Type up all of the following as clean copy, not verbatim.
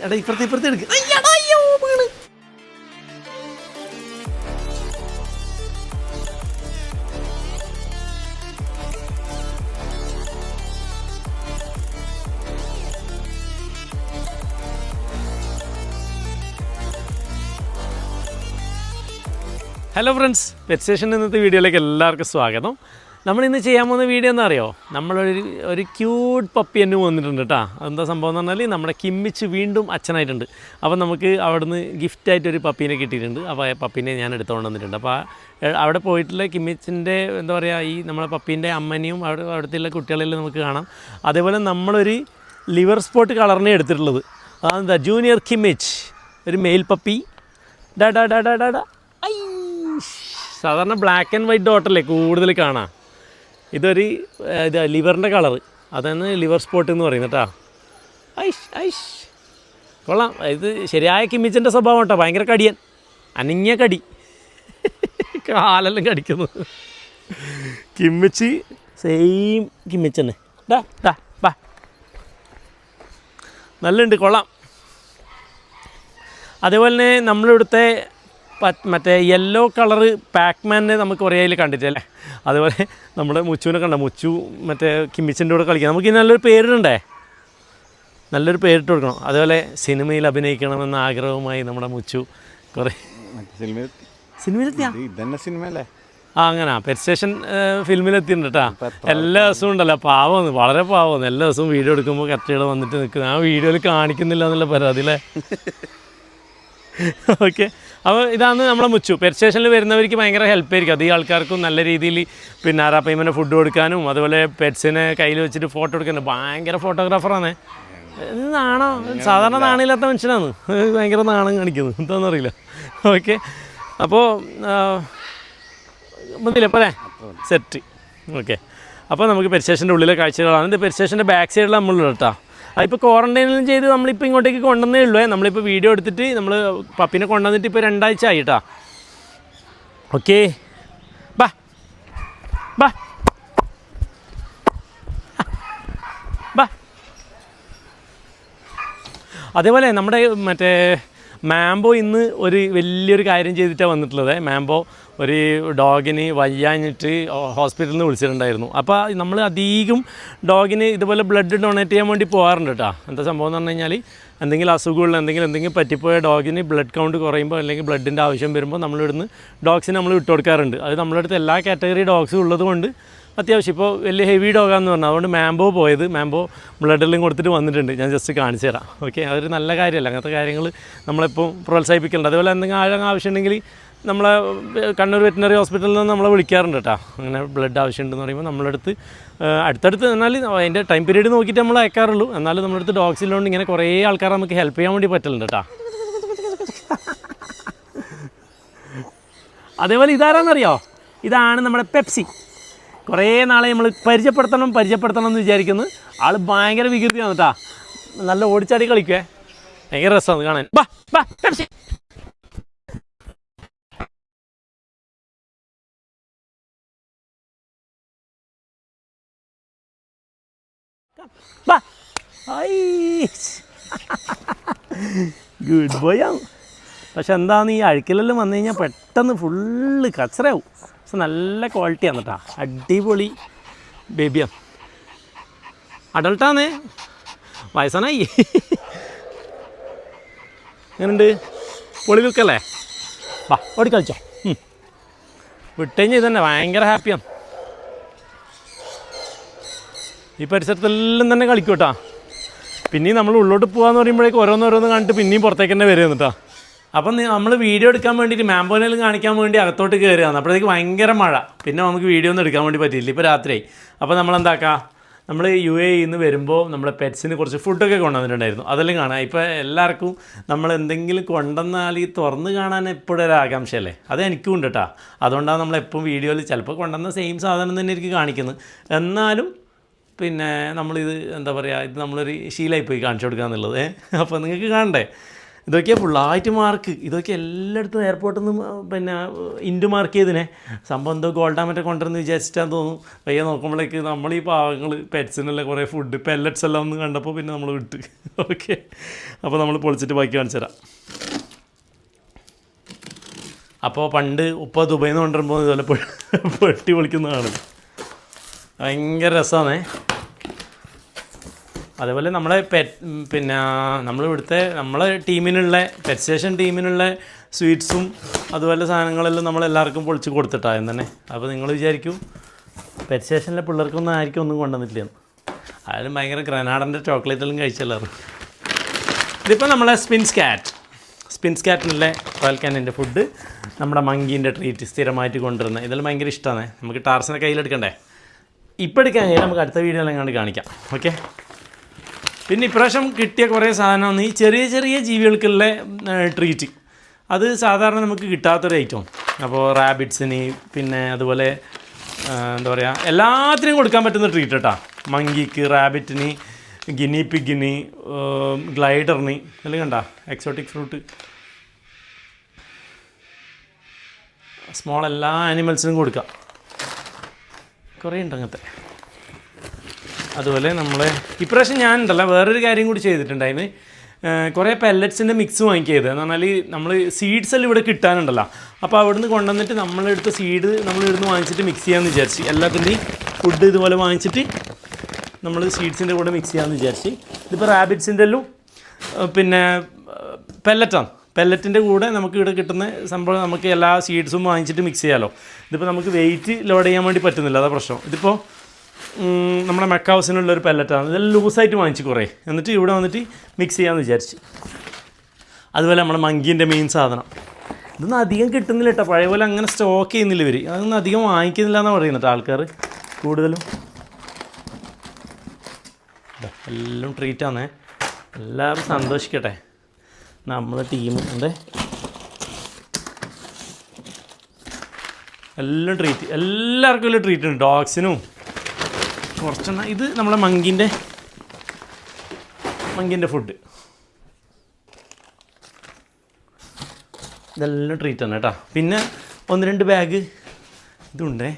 എടാ ഇപ്പുറത്തെ എടുക്കുക. അയ്യോ വീണ്. ഹലോ ഫ്രണ്ട്സ്, പെറ്റ് സ്റ്റേഷൻ ഇന്നത്തെ വീഡിയോയിലേക്ക് എല്ലാവർക്കും സ്വാഗതം. നമ്മളിന്ന് ചെയ്യാൻ പോകുന്ന വീഡിയോ എന്താ അറിയോ, നമ്മളൊരു ക്യൂട്ട് പപ്പി എന്നെ വന്നിട്ടുണ്ട് കേട്ടോ. അതെന്താ സംഭവം എന്ന് പറഞ്ഞാൽ നമ്മുടെ കിമ്മിച്ച് വീണ്ടും അച്ഛനായിട്ടുണ്ട്. അപ്പോൾ നമുക്ക് അവിടുന്ന് ഗിഫ്റ്റായിട്ടൊരു പപ്പീനെ കിട്ടിയിട്ടുണ്ട്. അപ്പോൾ ആ പപ്പീനെ ഞാൻ എടുത്തുകൊണ്ട് വന്നിട്ടുണ്ട്. അപ്പോൾ അവിടെ പോയിട്ടുള്ള കിമ്മിച്ചിൻ്റെ എന്താ പറയുക, ഈ നമ്മളെ പപ്പീൻ്റെ അമ്മനെയും അവിടുത്തെ കുട്ടികളെല്ലാം നമുക്ക് കാണാം. അതേപോലെ നമ്മളൊരു ലിവർ സ്പോട്ട് കളറിനെ എടുത്തിട്ടുള്ളത്. അതെന്താ ജൂനിയർ കിമ്മിച്ച്, ഒരു മെയിൽ പപ്പി. ഡാ ഡാ ഡാ ഡാ ഡാ ഡാ. സാധാരണ ബ്ലാക്ക് ആൻഡ് വൈറ്റ് ഡോട്ടല്ലേ കൂടുതൽ കാണാം. ഇതൊരു ലിവറിൻ്റെ കളറ്, അതാണ് ലിവർ സ്പോട്ട് എന്ന് പറയുന്നത് കേട്ടോ. ഐഷ് കൊള്ളാം. ഇത് ശരിയായ കിമ്മിച്ചിൻ്റെ സ്വഭാവം കേട്ടോ. ഭയങ്കര കടിയൻ, അനങ്ങിയ കടി, കാലെല്ലാം കടിക്കുന്നു. കിമ്മിച്ച് സെയിം കിമ്മിച്ച് തന്നെ. ഡാ ഡാ ബാ, നല്ലുണ്ട്, കൊള്ളാം. അതേപോലെ തന്നെ നമ്മളിവിടുത്തെ മറ്റേ യെല്ലോ കളറ് പാക്മാനെ നമുക്ക് കുറേ അതിൽ കണ്ടിട്ടല്ലേ. അതുപോലെ നമ്മുടെ മുച്ചുവിനെ കണ്ട, മുച്ചു മറ്റേ കിമ്മിച്ചിൻ്റെ കൂടെ കളിക്കാം. നമുക്ക് നല്ലൊരു പേരിടണ്ടേ, നല്ലൊരു പേരിട്ട് കൊടുക്കണം. അതുപോലെ സിനിമയിൽ അഭിനയിക്കണമെന്ന ആഗ്രഹവുമായി നമ്മുടെ മുച്ചു കുറേ സിനിമയിലെത്തിയാ അങ്ങനെ പെറ്റ് സ്റ്റേഷൻ ഫിലിമിലെത്തിയിട്ടുണ്ട് കേട്ടോ. എല്ലാ ദിവസവും ഉണ്ടല്ലോ, പാവമാണ്, വളരെ പാവമാണ്. എല്ലാ ദിവസവും വീഡിയോ എടുക്കുമ്പോൾ കറക്റ്റ് വന്നിട്ട് നിൽക്കുന്നത്. ആ വീഡിയോയിൽ കാണിക്കുന്നില്ല എന്നുള്ള പരാതി അല്ലേ. ഓക്കെ, അപ്പോൾ ഇതാണ് നമ്മളെ മുച്ചു. പെറ്റ് സ്റ്റേഷനിൽ വരുന്നവർക്ക് ഭയങ്കര ഹെൽപ്പ് ആയിരിക്കും. അധികം ആൾക്കാർക്കും നല്ല രീതിയിൽ പിന്നെ ആറാപ്പയ്മനെ ഫുഡ് കൊടുക്കാനും അതുപോലെ പെറ്റ്സിനെ കയ്യിൽ വെച്ചിട്ട് ഫോട്ടോ എടുക്കാനും ഭയങ്കര ഫോട്ടോഗ്രാഫറാണ്. നാണോ, സാധാരണ നാണില്ലാത്ത മനുഷ്യനാണ്, ഭയങ്കര നാണം കാണിക്കുന്നത്, എന്താണെന്നറിയില്ല. ഓക്കെ, അപ്പോൾ മതിയില്ല പോലെ സെറ്റ്. ഓക്കെ, അപ്പോൾ നമുക്ക് പെറ്റ് സ്റ്റേഷൻ്റെ ഉള്ളിലെ കാഴ്ചകളാണ്. ഇത് പെറ്റ് സ്റ്റേഷൻ്റെ ബാക്ക് സൈഡിൽ നമ്മളുള്ള കേട്ടോ. അതിപ്പോൾ ക്വാറൻറ്റൈനിലും ചെയ്ത് നമ്മളിപ്പോൾ ഇങ്ങോട്ടേക്ക് കൊണ്ടുവന്നേ ഉള്ളൂ. നമ്മളിപ്പോൾ വീഡിയോ എടുത്തിട്ട് നമ്മൾ പപ്പിനെ കൊണ്ടുവന്നിട്ട് ഇപ്പോൾ 2 ആഴ്ച ആയിട്ടാ. ഓക്കെ, ബാ ബാ ബാ. അതേപോലെ നമ്മുടെ മറ്റേ മാംബോ ഇന്ന് ഒരു വലിയൊരു കാര്യം ചെയ്തിട്ടാണ് വന്നിട്ടുള്ളത്. മാംബോ ഒരു ഡോഗിന് വയ്യാഞ്ഞിട്ട് ഹോസ്പിറ്റലിൽ നിന്ന് വിളിച്ചിട്ടുണ്ടായിരുന്നു. അപ്പോൾ നമ്മൾ അധികം ഡോഗിന് ഇതുപോലെ ബ്ലഡ് ഡൊണേറ്റ് ചെയ്യാൻ വേണ്ടി പോകാറുണ്ട് കേട്ടോ. എന്താ സംഭവം എന്ന് പറഞ്ഞു കഴിഞ്ഞാൽ, എന്തെങ്കിലും അസുഖമുള്ള എന്തെങ്കിലും പറ്റിപ്പോയ ഡോഗിന് ബ്ലഡ് കൗണ്ട് കുറയുമ്പോൾ അല്ലെങ്കിൽ ബ്ലഡിൻ്റെ ആവശ്യം വരുമ്പോൾ നമ്മളിവിടുന്ന് ഡോഗ്സിന് നമ്മൾ വിട്ടു കൊടുക്കാറുണ്ട്. അത് നമ്മുടെ അടുത്ത് എല്ലാ കാറ്റഗറി ഡോഗ്സും ഉള്ളത് കൊണ്ട് അത്യാവശ്യം ഇപ്പോൾ വലിയ ഹെവി ഡോഗാന്ന് പറഞ്ഞാൽ അതുകൊണ്ട് മാംബോ പോയത്. മാംബോ ബ്ലഡെല്ലാം കൊടുത്തിട്ട് വന്നിട്ടുണ്ട്. ഞാൻ ജസ്റ്റ് കാണിച്ചു തരാം. ഓക്കെ, അതൊരു നല്ല കാര്യമല്ല, അങ്ങനത്തെ കാര്യങ്ങൾ നമ്മളെപ്പോൾ പ്രോത്സാഹിപ്പിക്കുന്നുണ്ട്. അതുപോലെ എന്തെങ്കിലും ആവശ്യമുണ്ടെങ്കിൽ നമ്മളെ കണ്ണൂർ വെറ്റിനറി ഹോസ്പിറ്റലിൽ നിന്ന് നമ്മളെ വിളിക്കാറുണ്ട് കേട്ടോ. അങ്ങനെ ബ്ലഡ് ആവശ്യമുണ്ടെന്ന് പറയുമ്പോൾ നമ്മളടുത്ത് അടുത്തടുത്ത് എന്നാൽ അതിൻ്റെ ടൈം പീരീഡ് നോക്കിയിട്ട് നമ്മൾ അയക്കാറുള്ളൂ. എന്നാലും നമ്മളടുത്ത് ഡോഗ്സ് ഇല്ലോണ്ട് ഇങ്ങനെ കുറേ ആൾക്കാർ നമുക്ക് ഹെൽപ്പ് ചെയ്യാൻ വേണ്ടി പറ്റുന്നുണ്ട് കേട്ടോ. അതേപോലെ ഇതാരാന്നറിയോ, ഇതാണ് നമ്മുടെ പെപ്സി. കുറേ നാളെ നമ്മൾ പരിചയപ്പെടുത്തണം എന്ന് വിചാരിക്കുന്നു. ആൾ ഭയങ്കര വികൃതിയാണ് കേട്ടോ, നല്ല ഓടിച്ചാടി കളിക്കുവേ, ഭയങ്കര രസമാണ് കാണാൻ. ബാ ബാ പെപ്സി. ബാ, ഗുഡ് ബോയ് ആണ്. പക്ഷെ എന്താണ്, ഈ അഴുക്കിലെല്ലാം വന്നു കഴിഞ്ഞാൽ പെട്ടെന്ന് ഫുള്ള് കച്ചറയാവും. പക്ഷെ നല്ല ക്വാളിറ്റിയാണ് കേട്ടോ, അടിപൊളി ബേബിയാണ്. അഡൾട്ടാന്നേ, വയസ്സനായി. എങ്ങനെയുണ്ട്, പൊളി ലുക്കല്ലേ? ബാ ഓടി കളിച്ചോ. വിട്ടുകഴിഞ്ഞാൽ ഇതന്നെ ഭയങ്കര ഹാപ്പിയാണ്. ഈ പരിസരത്തെല്ലാം തന്നെ കളിക്കും കേട്ടോ. പിന്നെയും നമ്മൾ ഉള്ളോട്ട് പോകാമെന്ന് പറയുമ്പോഴേക്കും ഓരോന്നോരോന്ന് കണ്ടിട്ട് പിന്നെയും പുറത്തേക്ക് തന്നെ വരുന്നു കേട്ടോ. അപ്പം നമ്മൾ വീഡിയോ എടുക്കാൻ വേണ്ടിയിട്ട് മാംബോനെല്ലാം കാണിക്കാൻ വേണ്ടി അകത്തോട്ട് കയറുകയാണ്. അപ്പോഴത്തേക്ക് ഭയങ്കര മഴ, പിന്നെ നമുക്ക് വീഡിയോ ഒന്നും എടുക്കാൻ വേണ്ടി പറ്റിയില്ല. ഇപ്പോൾ രാത്രിയായി. അപ്പോൾ നമ്മളെന്താക്കാം, നമ്മൾ UAE നിന്ന് വരുമ്പോൾ നമ്മളെ പെറ്റ്സിന് കുറച്ച് ഫുഡൊക്കെ കൊണ്ടുവന്നിട്ടുണ്ടായിരുന്നു. അതെല്ലാം കാണാം. ഇപ്പോൾ എല്ലാവർക്കും നമ്മൾ എന്തെങ്കിലും കൊണ്ടുവന്നാൽ ഈ തുറന്ന് കാണാൻ എപ്പോഴും ഒരു ആകാംക്ഷയല്ലേ, അത് എനിക്കും ഉണ്ട് കേട്ടോ. അതുകൊണ്ടാണ് നമ്മളെപ്പം വീഡിയോയിൽ ചിലപ്പോൾ കൊണ്ടുവന്ന സെയിം സാധനം തന്നെ എനിക്ക് കാണിക്കുന്നത്. എന്നാലും പിന്നെ നമ്മളിത് എന്താ പറയുക, ഇത് നമ്മളൊരു ശീലമായിപ്പോയി കാണിച്ചു കൊടുക്കുക എന്നുള്ളത്. അപ്പോൾ നിങ്ങൾക്ക് കാണണ്ടേ, ഇതൊക്കെ ഫുള്ളായിട്ട് മാർക്ക്. ഇതൊക്കെ എല്ലായിടത്തും എയർപോർട്ടിൽ നിന്ന് പിന്നെ ഇൻഡു മാർക്ക് ചെയ്തിനെ. സംഭവം എന്തോ ഗോൾഡാ മറ്റേ കൊണ്ടുവന്ന് വിചാരിച്ചിട്ടാന്ന് തോന്നും. പയ്യെ നോക്കുമ്പോഴേക്ക് നമ്മൾ ഈ പാവങ്ങൾ പെറ്റ്സിനുള്ള കുറേ ഫുഡ് പെല്ലറ്റ്സ് എല്ലാം ഒന്ന് കണ്ടപ്പോൾ പിന്നെ നമ്മൾ വിട്ട്. ഓക്കെ, അപ്പോൾ നമ്മൾ പൊളിച്ചിട്ട് ബാക്കി കാണിച്ചു തരാം. അപ്പോൾ പണ്ട് ഉപ്പ ദുബൈയിൽ നിന്ന് കൊണ്ടുവരുമ്പോൾ ഇതുപോലെ പെട്ടി പൊളിക്കുന്നതാണ്. ഭയങ്കര രസമാണേ. അതേപോലെ നമ്മളെ പിന്നെ നമ്മളിവിടുത്തെ നമ്മളെ ടീമിനുള്ള പെറ്റ് സ്റ്റേഷൻ ടീമിനുള്ള സ്വീറ്റ്സും അതുപോലെ സാധനങ്ങളെല്ലാം നമ്മളെല്ലാവർക്കും പൊളിച്ച് കൊടുത്തിട്ടായിരുന്നു തന്നെ. അപ്പോൾ നിങ്ങൾ വിചാരിക്കും പെറ്റ് സ്റ്റേഷനിലെ പിള്ളേർക്കൊന്നും ആയിരിക്കും ഒന്നും കൊണ്ടുവന്നിട്ടില്ലെന്ന്. അതിലും ഭയങ്കര ഗ്രനാഡൻ്റെ ചോക്ലേറ്റെല്ലാം കഴിച്ചല്ലായിരുന്നു. ഇതിപ്പോൾ നമ്മളെ സ്പിൻസ് ക്യാറ്റിനുള്ള റോയൽ കാനിൻ്റെ ഫുഡ്, നമ്മുടെ മങ്കീൻ്റെ ട്രീറ്റ് സ്ഥിരമായിട്ട് കൊണ്ടുവരുന്നത്. ഇതെല്ലാം ഭയങ്കര ഇഷ്ടമാണ്. നമുക്ക് ടാർസിനെ കയ്യിലെടുക്കണ്ടേ? ഇപ്പോൾ എടുക്കാൻ കഴിഞ്ഞാൽ നമുക്ക് അടുത്ത വീഡിയോയിലും കണ്ട് കാണിക്കാം. ഓക്കെ, പിന്നെ ഇപ്രാവശ്യം കിട്ടിയ കുറേ സാധനമാണ് ഈ ചെറിയ ചെറിയ ജീവികൾക്കുള്ള ട്രീറ്റ്. അത് സാധാരണ നമുക്ക് കിട്ടാത്തൊരു ഐറ്റം. അപ്പോൾ റാബിറ്റ്സിന് പിന്നെ അതുപോലെ എന്താ പറയുക എല്ലാത്തിനും കൊടുക്കാൻ പറ്റുന്ന ട്രീറ്റ് കേട്ടോ. മങ്കിക്ക്, റാബിറ്റിന്, ഗിനി പിഗിന്, ഗ്ലൈഡറിന് എല്ലാം കണ്ട എക്സോട്ടിക് ഫ്രൂട്ട്, സ്മോൾ എല്ലാ ആനിമൽസിനും കൊടുക്കാം. കുറേ ഉണ്ട് അങ്ങനത്തെ. അതുപോലെ നമ്മൾ ഇപ്രാവശ്യം ഞാനുണ്ടല്ലോ വേറൊരു കാര്യം കൂടി ചെയ്തിട്ടുണ്ടായിരുന്നു. കുറേ പെല്ലറ്റ്സിൻ്റെ മിക്സ് വാങ്ങിക്കിയത് എന്ന് പറഞ്ഞാൽ നമ്മൾ സീഡ്സ് എല്ലാം ഇവിടെ കിട്ടാനുണ്ടല്ലോ. അപ്പോൾ അവിടുന്ന് കൊണ്ടുവന്നിട്ട് നമ്മളെടുത്ത സീഡ് നമ്മളിവിടുന്ന് വാങ്ങിച്ചിട്ട് മിക്സ് ചെയ്യാമെന്ന് വിചാരിച്ച്. എല്ലാത്തിൻ്റെയും ഫുഡ് ഇതുപോലെ വാങ്ങിച്ചിട്ട് നമ്മൾ സീഡ്സിൻ്റെ കൂടെ മിക്സ് ചെയ്യാമെന്ന് വിചാരിച്ച്. ഇതിപ്പോൾ റാബിറ്റ്സിൻ്റെ എല്ലാം പിന്നെ പെല്ലറ്റാണ്. പെല്ലറ്റിൻ്റെ കൂടെ നമുക്ക് ഇവിടെ കിട്ടുന്ന സംഭവം നമുക്ക് എല്ലാ സീഡ്സും വാങ്ങിച്ചിട്ട് മിക്സ് ചെയ്യാമല്ലോ. ഇതിപ്പോൾ നമുക്ക് വെയിറ്റ് ലോഡ് ചെയ്യാൻ വേണ്ടി പറ്റുന്നില്ല, അതാ പ്രശ്നം. ഇതിപ്പോൾ നമ്മുടെ മെക്ക ഹൗസിനുള്ളൊരു പെല്ലറ്റാണ്. ഇതെല്ലാം ലൂസായിട്ട് വാങ്ങിച്ച് കുറേ, എന്നിട്ട് ഇവിടെ വന്നിട്ട് മിക്സ് ചെയ്യാമെന്ന് വിചാരിച്ച്. അതുപോലെ നമ്മുടെ മങ്കീൻ്റെ മെയിൻ സാധനം ഇതൊന്നും അധികം കിട്ടുന്നില്ല കേട്ടോ. പഴയ പോലെ അങ്ങനെ സ്റ്റോക്ക് ചെയ്യുന്നില്ല ഇവർ. അതൊന്നും അധികം വാങ്ങിക്കുന്നില്ല എന്നാണ് പറയുന്നത് ആൾക്കാർ കൂടുതലും. എല്ലാം ട്രീറ്റാണേ. എല്ലാവരും സന്തോഷിക്കട്ടെ. നമ്മളെ ടീമിൻ്റെ എല്ലാം ട്രീറ്റ്, എല്ലാവർക്കും വലിയ ട്രീറ്റ് ഉണ്ട്. ഡോഗ്സിനും കുറച്ചെണ്ണം. ഇത് നമ്മളെ മങ്കീൻ്റെ ഫുഡ്. ഇതെല്ലാം ട്രീറ്റ് ആണ് കേട്ടോ. പിന്നെ 1-2 ബാഗ് ഇതുണ്ടേ.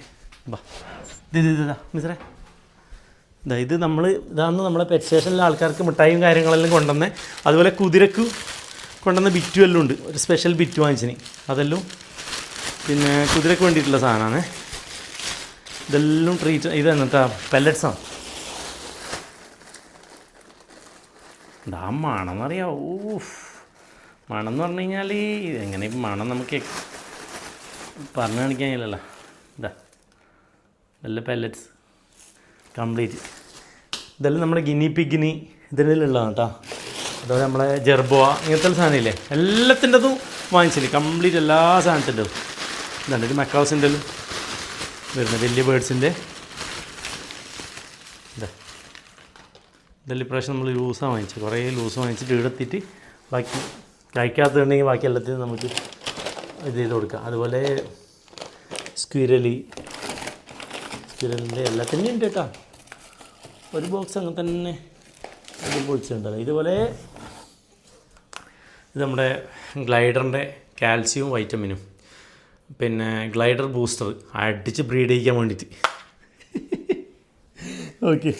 ബാ ഇതാ മിസ്സറേ, ഇത് ഇതാന്ന് നമ്മളെ പെറ്റ് സ്റ്റേഷനിലെ ആൾക്കാർക്ക് മിഠായിയും കാര്യങ്ങളെല്ലാം കൊണ്ടുവന്നേ. അതുപോലെ കുതിരക്ക് കൊണ്ടുവന്ന ബിറ്റും എല്ലാം ഉണ്ട്. ഒരു സ്പെഷ്യൽ ബിറ്റ് വാങ്ങിച്ചിന്, അതെല്ലാം പിന്നെ കുതിരക്ക് വേണ്ടിയിട്ടുള്ള സാധനമാണ്. ഇതെല്ലാം ട്രീറ്റ്. ഇത് എന്നിട്ടാ പെല്ലറ്റ്സാണ്. എന്താ മണം എന്നറിയാം. മണം എന്ന് പറഞ്ഞു കഴിഞ്ഞാൽ എങ്ങനെ മണം നമുക്ക് പറഞ്ഞു കാണിക്കാൻ കഴിയില്ലല്ലോ. ഇതാ ഇതെല്ലാം പെല്ലറ്റ്സ് കംപ്ലീറ്റ്. ഇതെല്ലാം നമ്മുടെ ഗിനി പിഗിന് ഇതിലുള്ളതാണ് കേട്ടോ. അതുപോലെ നമ്മളെ ജെർബോവ ഇങ്ങനത്തെ സാധനമില്ലേ എല്ലാത്തിൻ്റെതും വാങ്ങിച്ചില്ലേ കംപ്ലീറ്റ് എല്ലാ സാധനത്തിൻ്റെതും. ഇതാണ് ഇത് മെക്കാസിൻ്റെ വരുന്നത് വലിയ ബേഡ്സിൻ്റെ. ഇതെല്ലാം ഇപ്രാവശ്യം നമ്മൾ ലൂസാണ് വാങ്ങിച്ചത്. കുറേ ലൂസ് വാങ്ങിച്ചിട്ട് ഇടത്തിയിട്ട് ബാക്കി കഴിക്കാത്തതുണ്ടെങ്കിൽ ബാക്കി എല്ലാത്തിനും നമുക്ക് ഇത് ചെയ്ത് കൊടുക്കാം. അതുപോലെ സ്ക്വിരലിൻ്റെ എല്ലാത്തിൻ്റെയും ഉണ്ട് കേട്ടോ. ഒരു ബോക്സ് അങ്ങനെ തന്നെ അത് പൊളിച്ചിട്ടുണ്ടല്ലോ. ഇതുപോലെ ഇത് നമ്മുടെ ഗ്ലൈഡറിൻ്റെ കാൽസ്യവും വൈറ്റമിനും പിന്നെ ഗ്ലൈഡർ ബൂസ്റ്റർ അടിച്ച് ബ്രീഡ് ചെയ്യിക്കാൻ വേണ്ടിയിട്ട്. ഓക്കെ,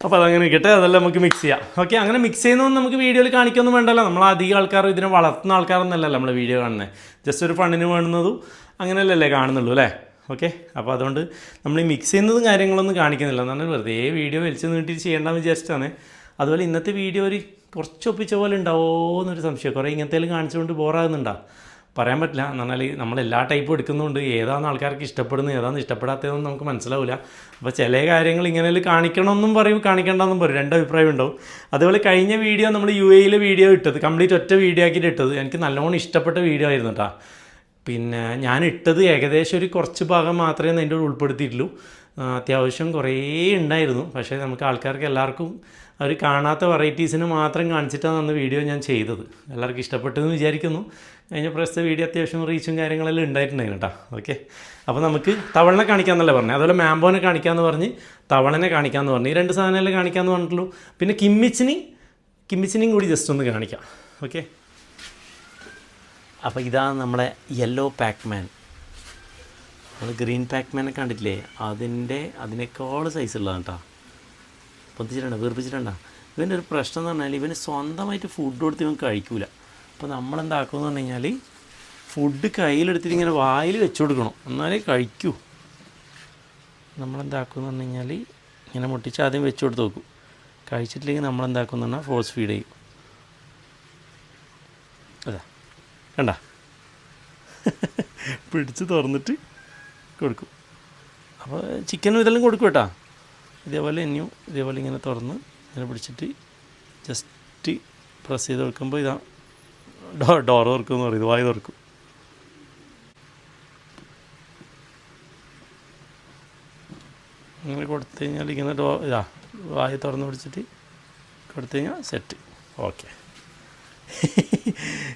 അപ്പോൾ അതങ്ങനെ നിൽക്കട്ടെ. അതെല്ലാം നമുക്ക് മിക്സ് ചെയ്യാം. ഓക്കെ, അങ്ങനെ മിക്സ് ചെയ്യുന്നതൊന്നും നമുക്ക് വീഡിയോയിൽ കാണിക്കൊന്നും വേണ്ടല്ലോ. നമ്മൾ അധികം ആൾക്കാർ ഇതിനെ വളർത്തുന്ന ആൾക്കാരൊന്നല്ലല്ലോ നമ്മൾ വീഡിയോ കാണുന്നത്. ജസ്റ്റ് ഒരു ഫണ്ടിന് വേണ്ടുന്നതും അങ്ങനെയല്ലേ കാണുന്നുള്ളൂ അല്ലേ. ഓക്കെ, അപ്പോൾ അതുകൊണ്ട് നമ്മൾ ഈ മിക്സ് ചെയ്യുന്നതും കാര്യങ്ങളൊന്നും കാണിക്കുന്നില്ല. എന്നാണ് വെറുതെ വീഡിയോ വലിച്ച് നീട്ടി ചെയ്യേണ്ടെന്ന് വിചാരിച്ചിട്ടാണ്. അതുപോലെ ഇന്നത്തെ വീഡിയോ ഒരു കുറച്ച് ഒപ്പിച്ച പോലെ ഉണ്ടാവുമോ എന്നൊരു സംശയം. കുറേ ഇങ്ങനത്തേലും കാണിച്ചുകൊണ്ട് ബോറാകുന്നുണ്ടോ പറയാൻ പറ്റില്ല. എന്ന് പറഞ്ഞാൽ നമ്മളെല്ലാ ടൈപ്പും എടുക്കുന്നുണ്ട്. ഏതാണ് ആൾക്കാർക്ക് ഇഷ്ടപ്പെടുന്നത് ഏതാണ് ഇഷ്ടപ്പെടാത്തതെന്ന് നമുക്ക് മനസ്സിലാവില്ല. അപ്പോൾ ചില കാര്യങ്ങൾ ഇങ്ങനെ കാണിക്കണമെന്നും പറയും കാണിക്കേണ്ടെന്നും പറയും. 2 അഭിപ്രായം ഉണ്ടാവും. അതുപോലെ കഴിഞ്ഞ വീഡിയോ നമ്മൾ UAE വീഡിയോ ഇട്ടത് കംപ്ലീറ്റ് ഒറ്റ വീഡിയോ ആക്കിയിട്ട് ഇട്ടത് എനിക്ക് നല്ലോണം ഇഷ്ടപ്പെട്ട വീഡിയോ ആയിരുന്നു കേട്ടോ. പിന്നെ ഞാൻ ഇട്ടത് ഏകദേശം ഒരു കുറച്ച് ഭാഗം മാത്രമേ അതിൻ്റെ ഉൾപ്പെടുത്തിയിട്ടുള്ളൂ. അത്യാവശ്യം കുറേ ഉണ്ടായിരുന്നു. പക്ഷേ നമുക്ക് ആൾക്കാർക്ക് എല്ലാവർക്കും അവർ കാണാത്ത വെറൈറ്റീസിന് മാത്രം കാണിച്ചിട്ടാണ് അന്ന് വീഡിയോ ഞാൻ ചെയ്തത്. എല്ലാവർക്കും ഇഷ്ടപ്പെട്ടെന്ന് വിചാരിക്കുന്നു. കഴിഞ്ഞ പ്രാവശ്യത്തെ വീഡിയോ അത്യാവശ്യം റീച്ചും കാര്യങ്ങളെല്ലാം ഉണ്ടായിട്ടുണ്ടായിരുന്നു കേട്ടോ. ഓക്കെ, അപ്പോൾ നമുക്ക് തവളനെ കാണിക്കാമെന്നല്ലേ പറഞ്ഞത്. അതുപോലെ മാംബോനെ കാണിക്കാമെന്ന് പറഞ്ഞ് തവളനെ കാണിക്കാമെന്ന് പറഞ്ഞു. ഈ 2 സാധനമല്ലേ കാണിക്കാമെന്ന് പറഞ്ഞിട്ടുള്ളൂ. പിന്നെ കിമ്മിച്ചിനെയും കൂടി ജസ്റ്റ് ഒന്ന് കാണിക്കാം. ഓക്കെ, അപ്പോൾ ഇതാണ് നമ്മുടെ യെല്ലോ പാക്മാൻ. നമ്മൾ ഗ്രീൻ പാക്മാനെ കണ്ടിട്ടില്ലേ, അതിനേക്കാൾ സൈസുള്ളതാണ് കേട്ടോ. പൊന്തിച്ചിട്ടുണ്ടോ, വീർപ്പിച്ചിട്ടുണ്ടോ? ഇവൻ്റെ ഒരു പ്രശ്നം എന്ന് പറഞ്ഞാൽ ഇവന് സ്വന്തമായിട്ട് ഫുഡ് കൊടുത്ത് ഇവൻ കഴിക്കൂല. അപ്പോൾ നമ്മളെന്താക്കുമെന്ന് പറഞ്ഞു കഴിഞ്ഞാൽ ഫുഡ് കയ്യിലെടുത്തിട്ട് ഇങ്ങനെ വായിൽ വെച്ച് കൊടുക്കണം, എന്നാലേ കഴിക്കൂ. നമ്മളെന്താക്കുമെന്ന് പറഞ്ഞു കഴിഞ്ഞാൽ ഇങ്ങനെ മുട്ടിച്ച് ആദ്യം വെച്ച് കൊടുത്ത് നോക്കും. കഴിച്ചിട്ടില്ലെങ്കിൽ നമ്മളെന്താക്കുമെന്ന് പറഞ്ഞാൽ ഫോഴ്സ് ഫീഡ് ചെയ്യും. അതാ കണ്ട, പിടിച്ച് തുറന്നിട്ട് കൊടുക്കും. അപ്പോൾ ചിക്കനും ഇതെല്ലാം കൊടുക്കും കേട്ടോ. ഇതേപോലെ ഇനിയും ഇതേപോലെ ഇങ്ങനെ തുറന്ന് ഇങ്ങനെ പിടിച്ചിട്ട് ജസ്റ്റ് പ്രസ് ചെയ്ത് കൊടുക്കുമ്പോൾ ഇതാ ഡോർ തുറക്കും എന്ന് പറയും, വായ തുറക്കും. ഇങ്ങനെ കൊടുത്തു കഴിഞ്ഞാൽ ഇങ്ങനെ ഇതാ വായ തുറന്ന് പിടിച്ചിട്ട് കൊടുത്തു കഴിഞ്ഞാൽ സെറ്റ്. ഓക്കെ,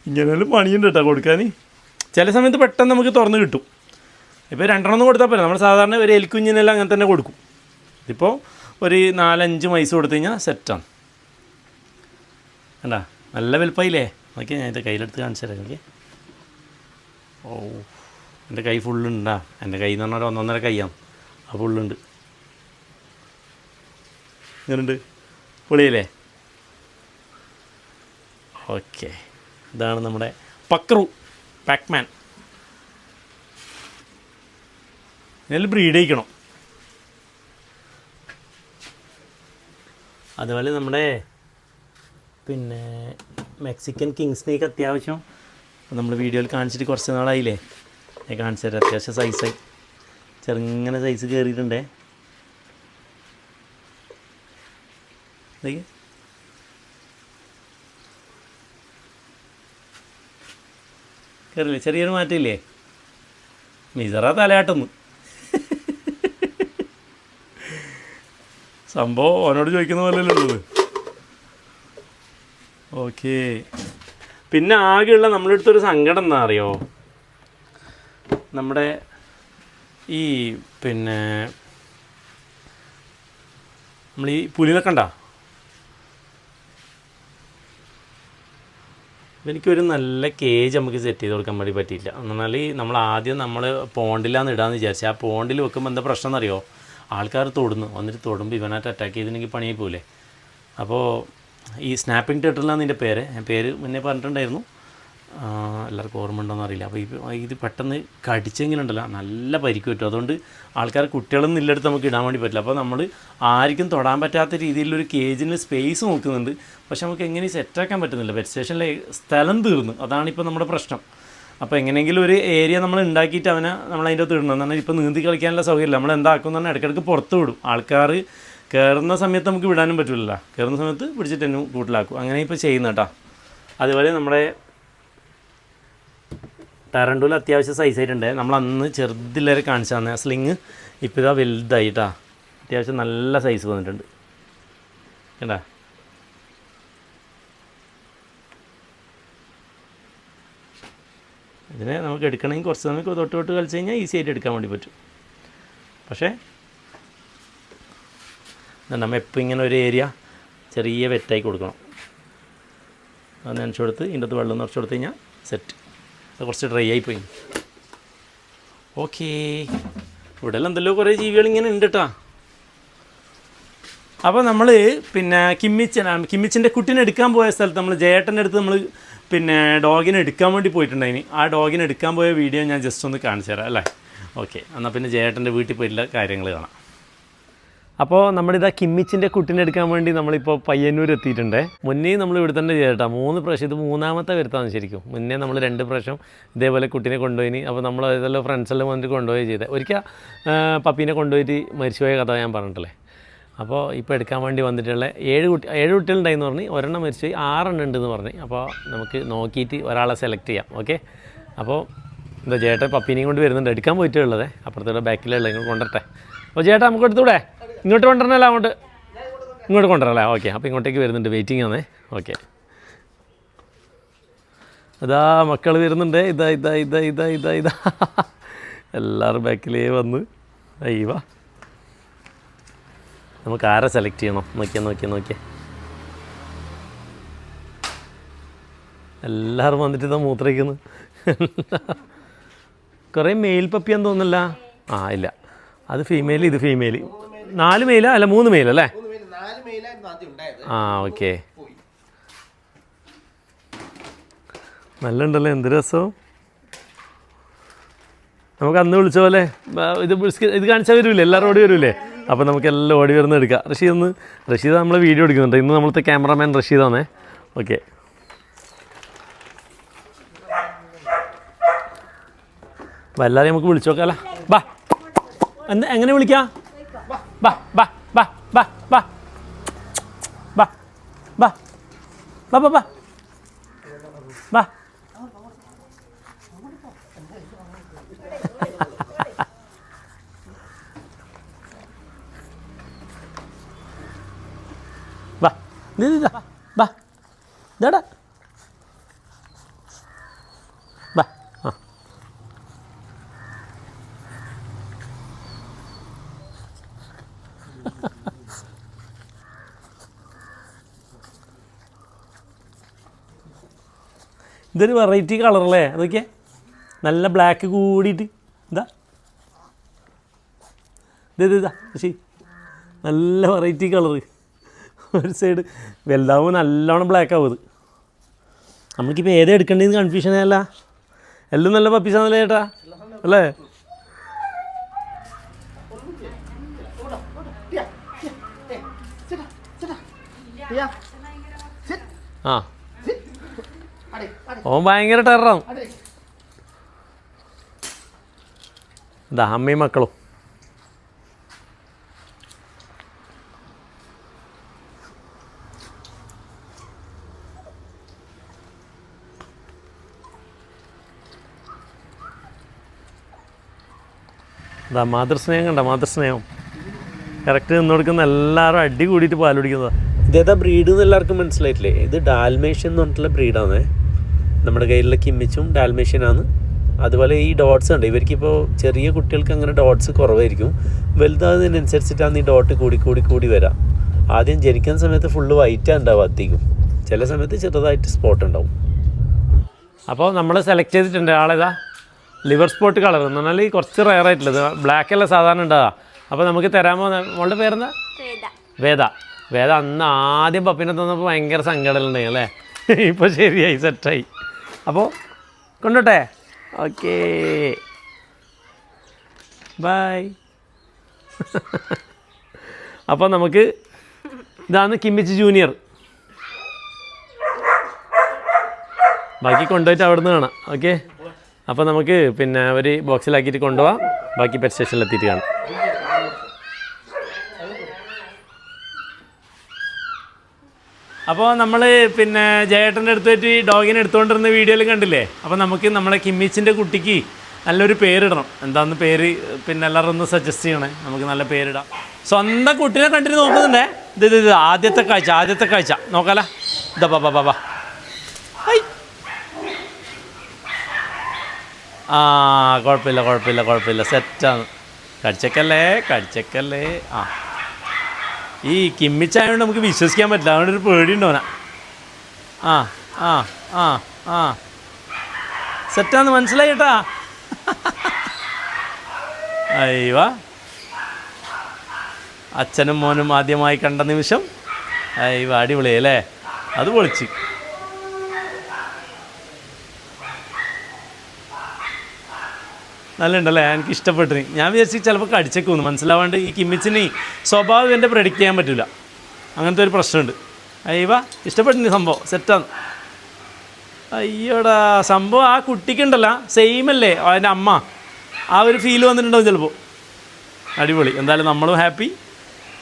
ഇങ്ങനെയെല്ലാം പണിയുണ്ട് കേട്ടോ കൊടുക്കാൻ. ചില സമയത്ത് പെട്ടെന്ന് നമുക്ക് തുറന്ന് കിട്ടും. ഇപ്പോൾ 2 കൊടുത്താൽ പോരാ, നമ്മൾ സാധാരണ ഒരു എലിക്കുഞ്ഞിനെല്ലാം അങ്ങനെ തന്നെ കൊടുക്കും. ഇതിപ്പോൾ ഒരു 4-5 മൈസ് കൊടുത്തു കഴിഞ്ഞാൽ സെറ്റാണ്. കണ്ടാ നല്ല വലുപ്പമായില്ലേ? ഓക്കെ, ഞാൻ ഇത് കയ്യിലെടുത്ത് കാണിച്ചു തരാം. ഓക്കെ, ഓ എൻ്റെ കൈ ഫുള്ളുണ്ടാ. എൻ്റെ കൈ എന്ന് പറഞ്ഞാൽ 1.5 കൈയാണ്, ആ ഫുള്ളുണ്ട്. ഇങ്ങനെയുണ്ട്, പൊളിയല്ലേ? ഓക്കെ, ഇതാണ് നമ്മുടെ പക്രു പാക്മാൻ. ഇതിൽ ബ്രീഡ് ചെയ്യിക്കണം. അതുപോലെ നമ്മുടെ പിന്നെ മെക്സിക്കൻ കിങ് സ്നേക്ക് അത്യാവശ്യം നമ്മൾ വീഡിയോയിൽ കാണിച്ചിട്ട് കുറച്ച് നാളായില്ലേ, ഞാൻ കാണിച്ചു തരാം. അത്യാവശ്യം സൈസായി, ചെറുങ്ങനെ സൈസ് കയറിയിട്ടുണ്ടേ. കയറില്ലേ, ചെറിയൊരു മാറ്റമില്ലേ? മിസറ തലയാട്ടുന്നു സംഭവം അവനോട് ചോദിക്കുന്ന പോലെയല്ലേ ഉള്ളത്. ഓക്കെ, പിന്നെ ആകെയുള്ള നമ്മുടെ അടുത്തൊരു സങ്കടം എന്താ അറിയോ, നമ്മുടെ ഈ പിന്നെ നമ്മൾ ഈ പുലിനെ കണ്ട, എനിക്കൊരു നല്ല കേജ് നമുക്ക് സെറ്റ് ചെയ്ത് കൊടുക്കാൻ വേണ്ടി പറ്റിയില്ല. എന്നാൽ നമ്മൾ ആദ്യം നമ്മൾ പോണ്ടിലാന്ന് ഇടാമെന്ന് വിചാരിച്ചു. ആ പോണ്ടിൽ വെക്കുമ്പോൾ എന്താ പ്രശ്നം എന്നറിയോ, ആൾക്കാർ തൊടുന്നു, വന്നിട്ട് തൊടുമ്പോൾ ഇവനായിട്ട് അറ്റാക്ക് ചെയ്തിട്ടുണ്ടെങ്കിൽ പണിയായി പോകില്ലേ. അപ്പോൾ ഈ സ്നാപ്പിംഗ് ടേർട്ടിലാണ് ഇതിൻ്റെ പേര്. ഞാൻ പേര് മുന്നേ പറഞ്ഞിട്ടുണ്ടായിരുന്നു, എല്ലാവർക്കും ഓർമ്മ ഉണ്ടോയെന്ന് അറിയില്ല. അപ്പോൾ ഇത് പെട്ടെന്ന് കടിച്ചെങ്കിലുണ്ടല്ലോ നല്ല പരിക്ക് പറ്റും. അതുകൊണ്ട് ആൾക്കാർ കുട്ടികളൊന്നും ഇല്ലെടുത്ത് നമുക്ക് ഇടാൻ വേണ്ടി പറ്റില്ല. അപ്പോൾ നമ്മൾ ആർക്കും തൊടാൻ പറ്റാത്ത രീതിയിലൊരു കേജിന് സ്പേസ് നോക്കുന്നുണ്ട്, പക്ഷെ നമുക്ക് എങ്ങനെ സെറ്റാക്കാൻ പറ്റുന്നില്ല. പെറ്റ് സ്റ്റേഷനിലെ സ്ഥലം തീർന്നു, അതാണിപ്പോൾ നമ്മുടെ പ്രശ്നം. അപ്പോൾ എങ്ങനെയെങ്കിലും ഒരു ഏരിയ നമ്മൾ ഉണ്ടാക്കിയിട്ട് നമ്മളതിൻ്റെ അകത്ത് ഇടണം. എന്നാൽ ഇപ്പോൾ നീന്തി കളിക്കാനുള്ള സൗകര്യമില്ല. നമ്മൾ എന്താക്കും എന്ന് പറഞ്ഞാൽ ഇടയ്ക്കിടയ്ക്ക് പുറത്ത് വിടും. ആൾക്കാർ കയറുന്ന സമയത്ത് നമുക്ക് വിടാനും പറ്റില്ല, കയറുന്ന സമയത്ത് പിടിച്ചിട്ട് തന്നെ കൂട്ടിലാക്കും. അങ്ങനെ ഇപ്പോൾ ചെയ്യുന്ന കേട്ടോ. അതുപോലെ നമ്മുടെ ടറൻഡൂല അത്യാവശ്യം സൈസായിട്ടുണ്ട്. നമ്മൾ അന്ന് ചെറുതിലേറെ കാണിച്ചു തന്നെ സ്ലിങ്, ഇപ്പോൾ ഇതാ വലുതായിട്ടാ, അത്യാവശ്യം നല്ല സൈസ് വന്നിട്ടുണ്ട് കേട്ടാ. ഇതിനെ നമുക്ക് എടുക്കണമെങ്കിൽ കുറച്ച് നമുക്ക് തൊട്ട് കളിച്ച് കഴിഞ്ഞാൽ ഈസി ആയിട്ട് എടുക്കാൻ വേണ്ടി പറ്റും. പക്ഷേ നമ്മൾ എപ്പോൾ ഇങ്ങനെ ഒരു ഏരിയ ചെറിയ വെറ്റായി കൊടുക്കണം. അത് നനച്ചു കൊടുത്ത് ഇതിൻ്റെ അകത്ത് വെള്ളം നിറച്ച് കൊടുത്ത് കഴിഞ്ഞാൽ സെറ്റ്. അത് കുറച്ച് ഡ്രൈ ആയിപ്പോയി. ഓക്കേ, ഇവിടെ എന്തെല്ലോ കുറേ ജീവികൾ ഇങ്ങനെ ഉണ്ട് കേട്ടോ. അപ്പോൾ നമ്മൾ പിന്നെ കിമ്മിച്ചിൻ്റെ കുട്ടീനെ എടുക്കാൻ പോയ സ്ഥലത്ത് നമ്മൾ ജയേട്ടൻ്റെ അടുത്ത് നമ്മൾ പിന്നെ ഡോഗിനെ എടുക്കാൻ വേണ്ടി പോയിട്ടുണ്ടായിന്. ആ ഡോഗിനെ എടുക്കാൻ പോയ വീഡിയോ ഞാൻ ജസ്റ്റ് ഒന്ന് കാണിച്ചു തരാം അല്ലേ. ഓക്കെ, എന്നാൽ പിന്നെ ജയേട്ടൻ്റെ വീട്ടിൽ പോയിട്ടുള്ള കാര്യങ്ങൾ കാണാം. അപ്പോൾ നമ്മളിതാ കിമ്മിച്ചിൻ്റെ കുട്ടീനെ എടുക്കാൻ വേണ്ടി നമ്മളിപ്പോൾ പയ്യന്നൂർ എത്തിയിട്ടുണ്ട്. മുന്നേ നമ്മൾ ഇവിടെ തന്നെ ചെയ്തിട്ടാ 3 പ്രാവശ്യം, ഇത് 3ാമത്തെ വരുത്താണ് ശരിക്കും. മുന്നേ നമ്മൾ 2 പ്രാവശ്യം ഇതേപോലെ കുട്ടീനെ കൊണ്ടുപോയിന്. അപ്പോൾ നമ്മൾ ഇതെല്ലാം ഫ്രണ്ട്സെല്ലാം വന്നിട്ട് കൊണ്ടുപോയി ചെയ്തത്. ഒരിക്കൽ പപ്പീനെ കൊണ്ടുപോയിട്ട് മരിച്ചുപോയ കഥ ഞാൻ പറഞ്ഞിട്ടില്ലേ. അപ്പോൾ ഇപ്പോൾ എടുക്കാൻ വേണ്ടി വന്നിട്ടുള്ള 7 കുട്ടികളുണ്ടായിന്ന് പറഞ്ഞ്, ഒരെണ്ണം മരിച്ചുപോയി, 6 എണ്ണം ഉണ്ടെന്ന് പറഞ്ഞ്. അപ്പോൾ നമുക്ക് നോക്കിയിട്ട് ഒരാളെ സെലക്ട് ചെയ്യാം. ഓക്കെ, അപ്പോൾ എന്താ ചേട്ടൻ പപ്പീനെയും കൊണ്ട് വരുന്നുണ്ട്, എടുക്കാൻ പോയിട്ടുള്ളത് അപ്പുറത്തുള്ള ബാക്കിലുള്ള ഇങ്ങോട്ട് കൊണ്ടുവരട്ടെ. അപ്പോൾ ചേട്ടാ നമുക്ക് എടുത്തൂടെ? ഇങ്ങോട്ട് കൊണ്ടുവരണല്ലോ, ഇങ്ങോട്ട് കൊണ്ടുവരല്ലേ. ഓക്കെ, അപ്പോൾ ഇങ്ങോട്ടേക്ക് വരുന്നുണ്ട്, വെയിറ്റിംഗ് ആണേ. ഓക്കെ, അതാ മക്കൾ വരുന്നുണ്ട്. ഇതാ എല്ലാവരും ബാക്കിലേ വന്ന് അയ്യവാ. നമുക്ക് ആരെ സെലക്ട് ചെയ്യണം? നോക്കിയേ എല്ലാവരും വന്നിട്ട് ഇതാ മൂത്രയ്ക്കുന്നു. കുറേ മെയിൽ പപ്പിയാന്ന് തോന്നുന്നില്ല. ആ ഇല്ല, അത് ഫീമെയിൽ, ഇത് ഫീമെയിൽ. 4 മെയിലാ അല്ല 3 മെയിലല്ലേ? ആ ഓക്കെ. നല്ല ഉണ്ടല്ലോ, എന്ത് രസവും. നമുക്ക് അന്ന് വിളിച്ച പോലെ ഇത് കാണിച്ചാൽ വരില്ലേ, എല്ലാവരും ഓടി വരില്ലേ? അപ്പോൾ നമുക്ക് എല്ലാം ഓടി വരുന്ന എടുക്കാം. റഷീദ് നമ്മൾ വീഡിയോ എടുക്കുന്നുണ്ട്. ഇന്ന് നമ്മളത്തെ ക്യാമറാമാൻ റഷീദാണേ. ഓക്കെ. അപ്പോൾ എല്ലാവരെയും നമുക്ക് വിളിച്ചു നോക്കാമല്ലോ. ബാ, എങ്ങനെ വിളിക്കാം? ബാ ബാ ബാ ബാ ബാ ബാ ബാ ബാ ബാ ബാ ബാ. ബാ ബാ ഇതാടാ ബാ. ആ ഇതൊരു വെറൈറ്റി കളറല്ലേ? അതൊക്കെ നല്ല ബ്ലാക്ക് കൂടിയിട്ട് ഇതാ ഇതാ ശരി, നല്ല വെറൈറ്റി കളറ്. ഒരു സൈഡ് വലുതാവുമ്പോൾ നല്ലോണം ബ്ലാക്ക് ആവും. ഇത് നമുക്കിപ്പോൾ ഏതാ എടുക്കേണ്ടതെന്ന് കൺഫ്യൂഷൻ ആയല്ല. എല്ലാം നല്ല പപ്പീസാണല്ലേ ചേട്ടാ, അല്ലേ? ആ ഓൻ ഭയങ്കര ടെററാണ്. ഇതാ അമ്മയും മക്കളും. ഇതാ മാതൃസ്നേഹം കണ്ട, മാതൃസ്നേഹം കറക്റ്റ് നിന്ന് കൊടുക്കുന്ന എല്ലാവരും അടി കൂടിയിട്ട് പാൽ കുടിക്കുന്നതാണ്. ഇതേതാ ബ്രീഡ് എന്ന് എല്ലാവർക്കും മനസ്സിലായിട്ടില്ലേ? ഇത് ഡാൽമേഷ്യൻ എന്ന് പറഞ്ഞിട്ടുള്ള ബ്രീഡാണ്. നമ്മുടെ കയ്യിലുള്ള കിമ്മിച്ചും ഡാൽമേഷ്യനാണ്. അതുപോലെ ഈ ഡോട്ട്സ് ഉണ്ട്, ഇവർക്കിപ്പോൾ ചെറിയ കുട്ടികൾക്ക് അങ്ങനെ ഡോട്ട്സ് കുറവായിരിക്കും. വലുതാകുന്നതിനനുസരിച്ചിട്ടാണ് ഈ ഡോട്ട് കൂടി വരാം. ആദ്യം ജനിക്കുന്ന സമയത്ത് ഫുള്ള് വൈറ്റാണ് ഉണ്ടാവും അധികം, ചില സമയത്ത് ചെറുതായിട്ട് സ്പോട്ട് ഉണ്ടാവും. അപ്പോൾ നമ്മൾ സെലക്ട് ചെയ്തിട്ടുണ്ട് ആളേതാ ലിവർ സ്പോട്ട് കളർ എന്ന് പറഞ്ഞാൽ കുറച്ച് റെയർ ആയിട്ടുള്ളത്. ബ്ലാക്ക് അല്ല സാധാരണ ഉണ്ടാവുക. അപ്പോൾ നമുക്ക് തരാമോ? മോളുടെ പേരെന്താ? വേദ. വേദ അന്ന് ആദ്യം പപ്പിനെ തന്നപ്പോൾ ഭയങ്കര സങ്കടമുണ്ടായി അല്ലേ? ഇപ്പോൾ ശരിയായി, സെറ്റായി. അപ്പോൾ കൊണ്ടോട്ടെ. Okay bye. അപ്പോൾ നമുക്ക് ഇതാണ് കിമ്മിച്ച് ജൂനിയർ. ബാക്കി കൊണ്ടുപോയിട്ട് അവിടെ നിന്ന് കാണാം. ഓക്കെ, അപ്പോൾ നമുക്ക് പിന്നെ ഒരു ബോക്സിലാക്കിയിട്ട് കൊണ്ടുപോകാം. ബാക്കി പെറ്റ് സ്റ്റേഷനിൽ എത്തിയിട്ട് കാണാം. അപ്പോൾ നമ്മൾ പിന്നെ ജയേട്ടൻ്റെ അടുത്ത് പോയിട്ട് ഡോഗിനെ എടുത്തുകൊണ്ടിരുന്ന വീഡിയോയിൽ കണ്ടില്ലേ? അപ്പോൾ നമുക്ക് നമ്മളെ കിമ്മിച്ചിൻ്റെ കുട്ടിക്ക് നല്ലൊരു പേരിടണം. എന്താണെന്ന് പേര് പിന്നെ എല്ലാവരും ഒന്ന് സജസ്റ്റ് ചെയ്യണേ. നമുക്ക് നല്ല പേരിടാം. സ്വന്തം കുട്ടീനെ കണ്ടിട്ട് നോക്കുന്നുണ്ടേ. ഇത് ആദ്യത്തെ കാഴ്ച നോക്കാല. ഇതാ ബാ ബാ ബാ. ആ കുഴപ്പമില്ല, സെറ്റാണ്. കടിച്ചക്കല്ലേ. ആ ഈ കിമ്മിച്ചായതുകൊണ്ട് നമുക്ക് വിശ്വസിക്കാൻ പറ്റില്ല, അതുകൊണ്ട് ഒരു പേടിയുണ്ടോനാ. ആ സെറ്റാന്ന് മനസ്സിലായി കേട്ടാ. അയ്യോ, അച്ഛനും മോനും ആദ്യമായി കണ്ട നിമിഷം. അയ്യോ അടിപൊളിയല്ലേ, അത് പൊളിച്ച്. നല്ലുണ്ടല്ലേ, എനിക്ക് ഇഷ്ടപ്പെട്ടു. ഞാൻ വിചാരിച്ചു ചിലപ്പോൾ കടിച്ചേക്കുമെന്ന്, മനസ്സിലാവാണ്ട്. ഈ കിമ്മിച്ചിന് സ്വഭാവം എൻ്റെ പ്രെഡിക്റ്റ് ചെയ്യാൻ പറ്റില്ല, അങ്ങനത്തെ ഒരു പ്രശ്നമുണ്ട്. അയ്യവ ഇഷ്ടപ്പെട്ടിന് സംഭവം, സെറ്റാണ്. അയ്യോടാ സംഭവം ആ കുട്ടിക്കുണ്ടല്ലോ സെയിം അല്ലേ അതിൻ്റെ അമ്മ, ആ ഒരു ഫീൽ വന്നിട്ടുണ്ടാവും ചിലപ്പോൾ. അടിപൊളി. എന്തായാലും നമ്മളും ഹാപ്പി,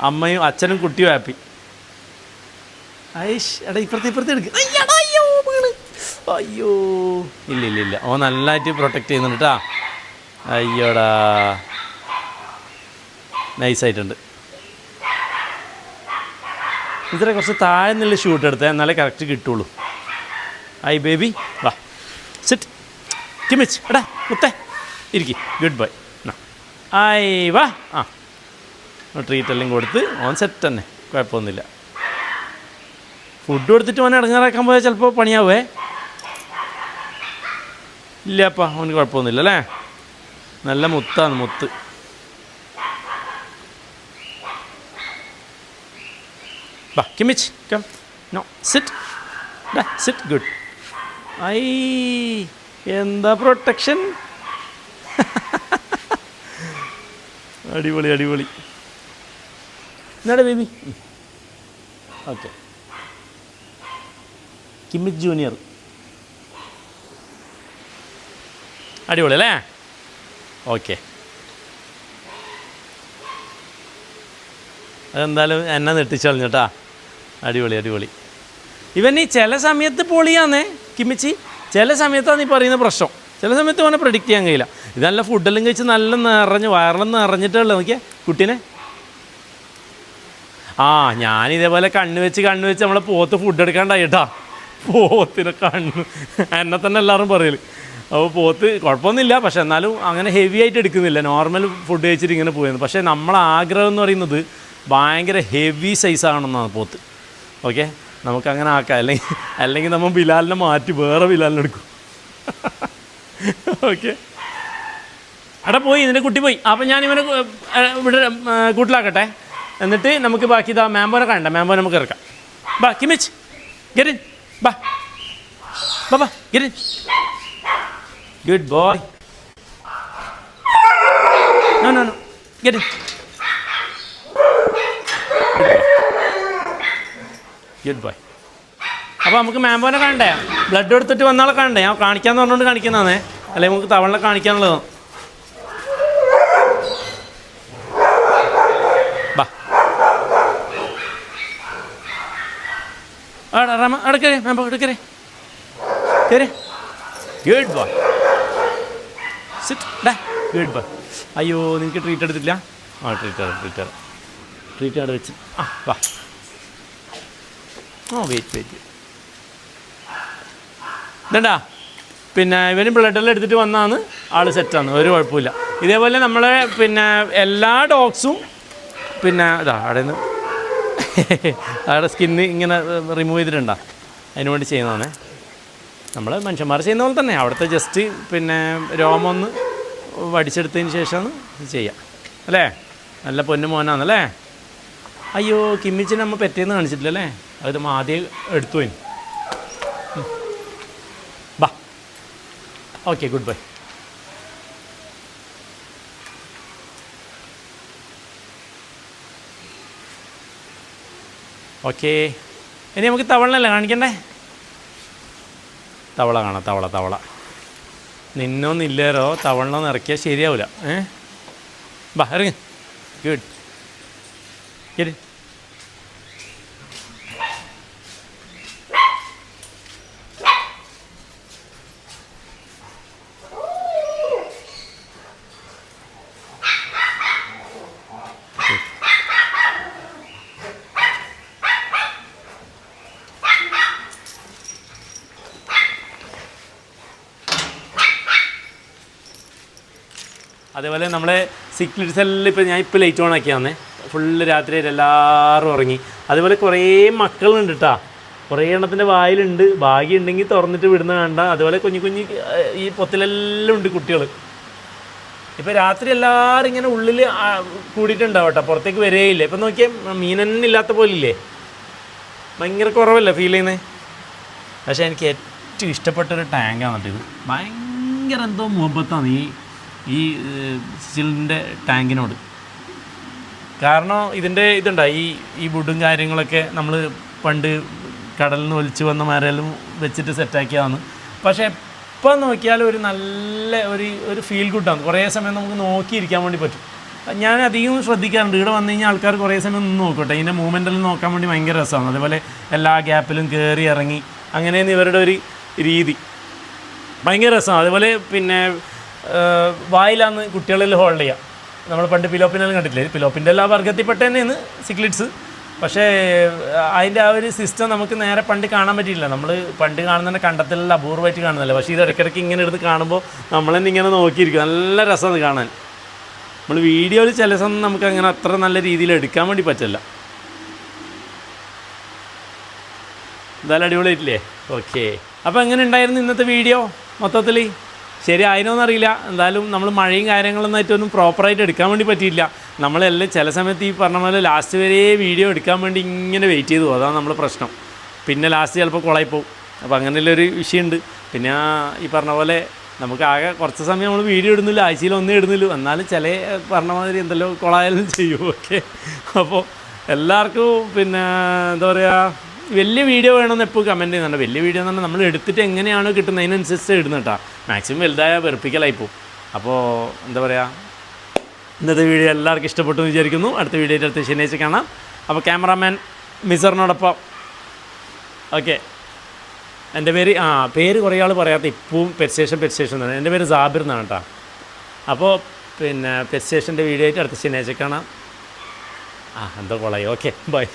അമ്മയും അച്ഛനും കുട്ടിയും ഹാപ്പി. ഐഷ് എടാ ഇപ്പുറത്തെ എടുക്കുക. അയ്യോ ഇല്ല ഓ നല്ലതായിട്ട് പ്രൊട്ടക്റ്റ് ചെയ്യുന്നുണ്ട് കേട്ടോ. അയ്യോടാ നൈസായിട്ടുണ്ട്. ഇതിനെ കുറച്ച് താഴെ നിന്നുള്ള ഷൂട്ട് എടുത്തേ, എന്നാലേ കറക്റ്റ് കിട്ടുള്ളൂ. ഐ ബേബി വാ സിറ്റ് കിമിച്ച് എടാ മുത്തേ ഇരിക്കി. Good bye. ഐ വാ. ആ ട്രീറ്റ് എല്ലാം കൊടുത്ത് ഓൻ സെറ്റ് തന്നെ, കുഴപ്പമൊന്നുമില്ല. ഫുഡ് കൊടുത്തിട്ട് ഓനെ ഇടങ്ങാറാക്കാൻ പോയാൽ ചിലപ്പോൾ പണിയാവേ. ഇല്ലപ്പാ, അവന് കുഴപ്പമൊന്നുമില്ല അല്ലേ. നല്ല മുത്താണ്, മുത്ത്. ബാ Kimmich come. No sit. Sit. Good. ഐ എന്താ പ്രൊട്ടക്ഷൻ. അടിപൊളി അടിപൊളി. എന്നാടെ ബേബി. Okay, Kimmich junior. അടിപൊളി അല്ലേ. ഓക്കെ, അതെന്തായാലും എന്നെ നെട്ടിച്ചളഞ്ഞിട്ടാ. അടിപൊളി അടിപൊളി. ഇവൻ ഈ ചില സമയത്ത് പൊളിയാന്നേ കിമ്മിച്ചി, ചില സമയത്താണ് ഈ പറയുന്ന പ്രശ്നം. ചില സമയത്ത് അവനെ പ്രഡിക്റ്റ് ചെയ്യാൻ കഴിയില്ല. ഇത് നല്ല ഫുഡെല്ലാം കഴിച്ച് നല്ല നിറഞ്ഞ് വയറെല്ലാം നിറഞ്ഞിട്ടുള്ളത് നോക്കിയേ കുട്ടീനെ. ഞാനിതേപോലെ കണ്ണ് വെച്ച് നമ്മളെ പോത്ത് ഫുഡ് എടുക്കാണ്ടായി കേട്ടാ. പോത്തിന് കണ്ണ് എന്നെ തന്നെ എല്ലാവരും പറയല്. അപ്പോൾ പോത്ത് കുഴപ്പമൊന്നുമില്ല, പക്ഷെ എന്നാലും അങ്ങനെ ഹെവി ആയിട്ട് എടുക്കുന്നില്ല. നോർമൽ ഫുഡ് കഴിച്ചിട്ട് ഇങ്ങനെ പോയിരുന്നു. പക്ഷേ നമ്മളെ ആഗ്രഹം എന്ന് പറയുന്നത് ഭയങ്കര ഹെവി സൈസാണെന്നാണ് പോത്ത്. ഓക്കെ, നമുക്കങ്ങനെ ആക്കാം. അല്ലെങ്കിൽ നമ്മൾ ബിലാലിനെ മാറ്റി വേറെ ബിലാലിനെ എടുക്കും. ഓക്കെ, അവിടെ പോയി ഇതിൻ്റെ കുട്ടി പോയി. അപ്പം ഞാനിവനെ ഇവിടെ കൂട്ടിലാക്കട്ടെ. എന്നിട്ട് നമുക്ക് ബാക്കി ഇതാ മാമ്പോനെ കാണണ്ട. മാമ്പോനെ നമുക്ക് ഇറക്കാം. ബാ കിമിച്ച് ഗെറ്റിൻ. ബാ ബാ ബാ get in. Good boy. No no no get in. Good boy. അപ്പോൾ നമുക്ക് മാമ്പോനെ കാണണ്ടേ? ബ്ലഡ് എടുത്തിട്ട് വന്നാളെ കാണണ്ടേ? ഞാൻ കാണിക്കാമെന്ന് പറഞ്ഞുകൊണ്ട് കാണിക്കുന്നതാണേ, അല്ലെങ്കിൽ നമുക്ക് തവളെ കാണിക്കാനുള്ളതാണ്. ബാ അടക്കരേ മാമ്പോ എടുക്കരേ കയറി. Good boy. Sit. Good boy. അയ്യോ, നിങ്ങൾക്ക് ട്രീറ്റ് എടുത്തിട്ടില്ല? ട്രീറ്റ് അവിടെ വെച്ച്. വാ. വെയിറ്റ് ഇതണ്ടാ. പിന്നെ ഇവന് ബ്ലഡെല്ലാം എടുത്തിട്ട് വന്നാണ് ആൾ സെറ്റാണ്, ഒരു കുഴപ്പമില്ല. ഇതേപോലെ നമ്മളെ എല്ലാ ഡോഗ്സും അവിടെ നിന്ന് അവിടെ സ്കിന്ന് ഇങ്ങനെ റിമൂവ് ചെയ്തിട്ടുണ്ടാ, അതിന് വേണ്ടി ചെയ്യുന്നതാണ്. നമ്മൾ മനുഷ്യന്മാർ ചെയ്യുന്ന പോലെ തന്നെ അവിടുത്തെ ജസ്റ്റ് രോമം ഒന്ന് വടിച്ചെടുത്തതിന് ശേഷമാണ് ഇത് ചെയ്യുക അല്ലേ. നല്ല പൊന്നു മോനാണല്ലേ. അയ്യോ, കിമ്മിച്ചിനെ നമ്മൾ പെറ്റേന്ന് കാണിച്ചിട്ടില്ലല്ലേ, അത് നമ്മൾ ആദ്യം എടുത്തു പോയി. ബാ. Okay, good bye. ഓക്കെ, ഇനി നമുക്ക് തവളനല്ലേ കാണിക്കണ്ടേ? തവള കാണാം. തവള നിന്നൊന്നില്ലേരോ തവളനൊന്നും ഇറക്കിയാൽ ശരിയാവില്ല. ബാ ഇറങ്ങി. ഗുഡ്. ശരി. അതേപോലെ നമ്മളെ സിക്ലിറ്റ്സ് എല്ലാം ഞാൻ ഇപ്പോൾ ലൈറ്റ് ഓൺ ആക്കിയാന്നേ, ഫുള്ള് രാത്രിയായിട്ട് എല്ലാവരും ഉറങ്ങി. അതുപോലെ കുറേ മക്കളുണ്ട് കേട്ടോ, കുറേ എണ്ണത്തിൻ്റെ വായിലുണ്ട്. ഭാഗ്യം ഉണ്ടെങ്കിൽ തുറന്നിട്ട് വിടുന്ന കണ്ട. അതുപോലെ കുഞ്ഞു ഈ പൊത്തിലെല്ലാം ഉണ്ട് കുട്ടികൾ. ഇപ്പോൾ രാത്രി എല്ലാവരും ഇങ്ങനെ ഉള്ളിൽ കൂടിയിട്ടുണ്ടാവും കേട്ടോ, പുറത്തേക്ക് വരികയില്ല. ഇപ്പം നോക്കിയാൽ മീനന്നില്ലാത്ത പോലില്ലേ, ഭയങ്കര കുറവല്ലേ ഫീൽ ചെയ്യുന്നത്. പക്ഷേ എനിക്ക് ഏറ്റവും ഇഷ്ടപ്പെട്ടൊരു ടാങ്കാണ് കേട്ടോ ഇത്. ഭയങ്കര എന്തോ മുഹബത്താണ് ഈ സ്റ്റിലിൻ്റെ ടാങ്കിനോട്. കാരണം ഇതിൻ്റെ ഈ വുഡും കാര്യങ്ങളൊക്കെ നമ്മൾ പണ്ട് കടലിൽ നിന്ന് ഒലിച്ച് വന്ന മരലും വെച്ചിട്ട് സെറ്റാക്കിയതാണ്. പക്ഷേ എപ്പോൾ നോക്കിയാലും ഒരു നല്ല ഒരു ഫീൽ ഗുഡാണ്. കുറേ സമയം നമുക്ക് നോക്കിയിരിക്കാൻ വേണ്ടി പറ്റും. ഞാൻ അധികം ശ്രദ്ധിക്കാറുണ്ട്, ഇവിടെ വന്നു കഴിഞ്ഞാൽ ആൾക്കാർ കുറേ സമയം നിന്ന് നോക്കട്ടെ, ഇതിൻ്റെ മൂവ്മെൻറ്റെല്ലാം നോക്കാൻ വേണ്ടി ഭയങ്കര രസമാണ്. അതേപോലെ എല്ലാ ഗ്യാപ്പിലും കയറി ഇറങ്ങി അങ്ങനെയാണ് ഇവരുടെ ഒരു രീതി, ഭയങ്കര രസമാണ്. അതുപോലെ വായിലാന്ന് കുട്ടികളെല്ലാം ഹോൾഡ് ചെയ്യുക. നമ്മൾ പണ്ട് പിലോപ്പിനെല്ലാം കണ്ടിട്ടില്ലേ, പിലോപ്പിൻ്റെ എല്ലാ വർഗത്തിൽപ്പെട്ട തന്നെയാണ് സിക്ലിറ്റ്സ്. പക്ഷേ അതിൻ്റെ ആ ഒരു സിസ്റ്റം നമുക്ക് നേരെ പണ്ട് കാണാൻ പറ്റിയില്ല. നമ്മൾ പണ്ട് കാണുന്നതിൻ്റെ കണ്ടത്തിലെല്ലാം അപൂർവമായിട്ട് കാണുന്നില്ല. പക്ഷേ ഇത് ഇടയ്ക്കിടയ്ക്ക് ഇങ്ങനെ എടുത്ത് കാണുമ്പോൾ നമ്മൾ തന്നെ ഇങ്ങനെ നോക്കിയിരിക്കും. നല്ല രസമാണ് കാണാൻ. നമ്മൾ വീഡിയോയിൽ ചില സമയം നമുക്ക് അങ്ങനെ അത്ര നല്ല രീതിയിൽ എടുക്കാൻ വേണ്ടി പറ്റില്ല. എന്തായാലും അടിപൊളിയായിട്ടില്ലേ? ഓക്കെ, അപ്പോൾ എങ്ങനെ ഉണ്ടായിരുന്നു ഇന്നത്തെ വീഡിയോ? മൊത്തത്തിൽ ശരിയായിരുന്നോന്നറിയില്ല. എന്തായാലും നമ്മൾ മഴയും കാര്യങ്ങളൊന്നും ആയിട്ടൊന്നും പ്രോപ്പറായിട്ട് എടുക്കാൻ വേണ്ടി പറ്റിയില്ല. നമ്മളെല്ലാം ചില സമയത്ത് ഈ പറഞ്ഞ പോലെ ലാസ്റ്റ് വരെ വീഡിയോ എടുക്കാൻ വേണ്ടി ഇങ്ങനെ വെയിറ്റ് ചെയ്തു പോകും. അതാണ് നമ്മൾ പ്രശ്നം. പിന്നെ ലാസ്റ്റ് ചിലപ്പോൾ കുളമായിപ്പോവും. അപ്പോൾ അങ്ങനെയുള്ളൊരു വിഷയമുണ്ട്. പിന്നെ ഈ പറഞ്ഞ പോലെ നമുക്ക് ആകെ കുറച്ച് സമയം നമ്മൾ വീഡിയോ ഇടുന്നില്ല, ആഴ്ചയിൽ ഒന്നേ ഇടുന്നില്ല. എന്നാലും ചില പറഞ്ഞ മാതിരി എന്തെല്ലോ കുളമായാലും ചെയ്യും. ഓക്കെ, അപ്പോൾ എല്ലാവർക്കും പിന്നെ എന്താ പറയുക, വലിയ വീഡിയോ വേണമെന്ന് എപ്പോൾ കമൻറ്റ് ചെയ്യുന്നുണ്ട്. വലിയ വീഡിയോ എന്ന് പറഞ്ഞാൽ നമ്മൾ എടുത്തിട്ട് എങ്ങനെയാണോ കിട്ടുന്നത് അതിനനുസരിച്ച് ഇടുന്നത് കേട്ടോ. മാക്സിമം വലുതായ വെറുപ്പിക്കലായിപ്പോവും. അപ്പോൾ എന്താ പറയുക, ഇന്നത്തെ വീഡിയോ എല്ലാവർക്കും ഇഷ്ടപ്പെട്ടു എന്ന് വിചാരിക്കുന്നു. അടുത്ത വീഡിയോ അടുത്ത ശനിയാഴ്ച കാണാം. അപ്പോൾ ക്യാമറാമാൻ മിസറിനോടൊപ്പം ഓക്കെ. എൻ്റെ പേര് കുറേ ആൾ പറയാത്ത ഇപ്പവും പെറ്റ് സ്റ്റേഷൻ എന്നാണ്. എൻ്റെ പേര് സാബിർ എന്നാണ് കേട്ടോ. അപ്പോൾ പിന്നെ പെറ്റ് സ്റ്റേഷൻ്റെ വീഡിയോ ആയിട്ട് അടുത്ത ശനിയാഴ്ച കാണാം. എന്തോ കൊള്ളായി. Okay, by.